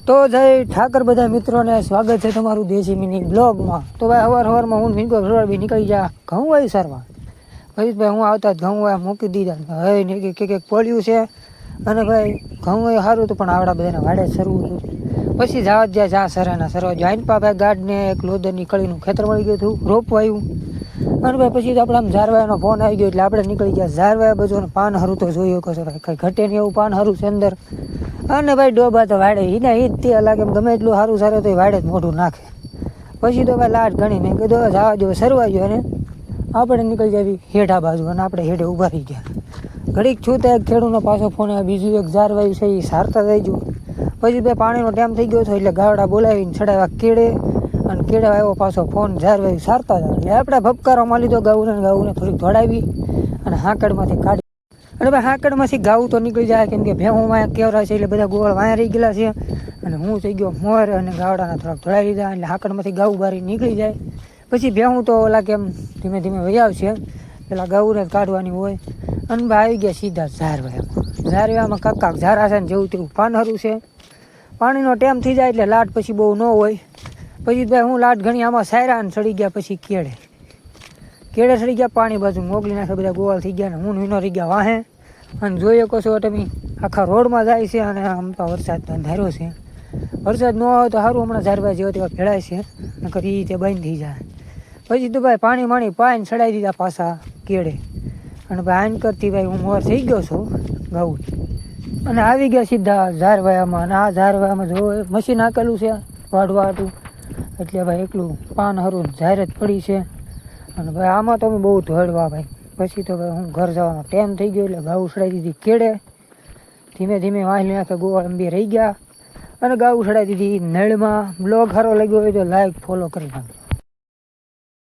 તો જય ઠાકર બધા મિત્રોને સ્વાગત છે તમારું દેશી મિની બ્લોગમાં. તો ભાઈ સવારમાં હું નીકળો બી નીકળી જા ઘઉં હોય સારવા. પછી ભાઈ હું આવતા જ ઘઉં હોય મૂકી દીધા. હવે ને કે પડ્યું છે અને ભાઈ ઘઉં હોય સારું હતું પણ આવડા બધાને વાડે સરવું હતું. પછી જવા જ જા સરાના સરવા જોઈન પા ભાઈ ગાઢને એક લોદરની કળીનું ખેતર મળી ગયું હતું રોપવાયું. અને ભાઈ પછી તો આપણે આમ ઝારવાયાનો ફોન આવી ગયો એટલે આપણે નીકળી ગયા ઝારવાયા બધું પાન હારું તો જોયું કશો ભાઈ કંઈ ઘટે નહીં એવું પાન હારું છે અંદર. અને ભાઈ ડોબા તો વાડે હિના હિત તે લાગે એમ ગમે એટલું સારું સારું તો વાડે જ મોઢું નાખે. પછી તો ભાઈ લાટ ગણી મેં કીધું જવા જો સરવા ગયો અને આપણે નીકળી જાવી હેઠા બાજુ અને આપણે હેઠે ઊભા રહી ગયા. ઘડીક છું તો એક ખેડૂતનો પાછો ફોન આવ્યો, બીજું એક ઝારવાયું છે એ સારતા થઈ ગયું. પછી ભાઈ પાણીનો ટાઈમ થઈ ગયો હતો એટલે ગાવડા બોલાવીને ચડાવ્યા કેળે અને કેળે આવ્યો પાછો ફોન ઝારવાયું સારતા હતા. એટલે આપણે ભપકારોમાં લીધો ગાઉને થોડીક ધોડાવી અને હાંકડમાંથી કાઢી. અને ભાઈ હાંકડમાંથી ગાવું તો નીકળી જાય કેમ કે ભેહુંમાં કેવરા છે એટલે બધા ગોળ વાયા રહી ગયેલા છે. અને હું થઈ ગયો મોર અને ગાવડાના થોડાક ધોડાવી દીધા એટલે હાંકડમાંથી ગાવું બારી નીકળી જાય. પછી ભેહું તો ઓલા કેમ ધીમે ધીમે વયાવશે પેલા ગાઉને કાઢવાની હોય. અને ભાઈ આવી ગયા સીધા ઝારવામાં કાકા ઝારા છે ને જેવું તેવું પાનહરું છે. પાણીનો ટાઈમ થઈ જાય એટલે લાટ પછી બહુ ન હોય. પછી ભાઈ હું લાટ ઘણી આમાં સાયરા ને ચડી ગયા. પછી કેળે ચડી ગયા પાણી બાજુ મોકલી નાખે બધા ગોળ થઈ ગયા ને હું વિનો રહી ગયા વાહે. અને જોઈ શકો છો તમે આખા રોડમાં જાય છે અને આમ તો વરસાદ અંધાર્યો છે. વરસાદ ન હોય તો સારું હમણાં ઝારવા જેવા તેવા ભેળાય છે નકર એ તે બંધ થઈ જાય. પછી તો ભાઈ પાણી પાઈને ચડાવી દીધા પાછા કેળે. અને ભાઈ આન કરતી ભાઈ હું મોર થઈ ગયો છું ઘઉં અને આવી ગયા સીધા ઝારવાયામાં. અને આ ઝારવાયામાં જો મશીન નાખેલું છે વાઢવા હતું એટલે ભાઈ એકલું પાન હરું ઝાર જ પડી છે. અને ભાઈ આમાં તો અમે બહુ ધોળવા ભાઈ. પછી તો ભાઈ હું ઘર જવાનો ટાઈમ થઈ ગયો એટલે ગાઉ ચડાવી દીધી કેળે. ધીમે ધીમે વાહલી નાખે ગોળ અંબી રહી ગયા અને ગાઉ ચડાવી દીધી નળમાં. બ્લોગ સારો લાગ્યો હોય તો લાઈક ફોલો કરી નાખો.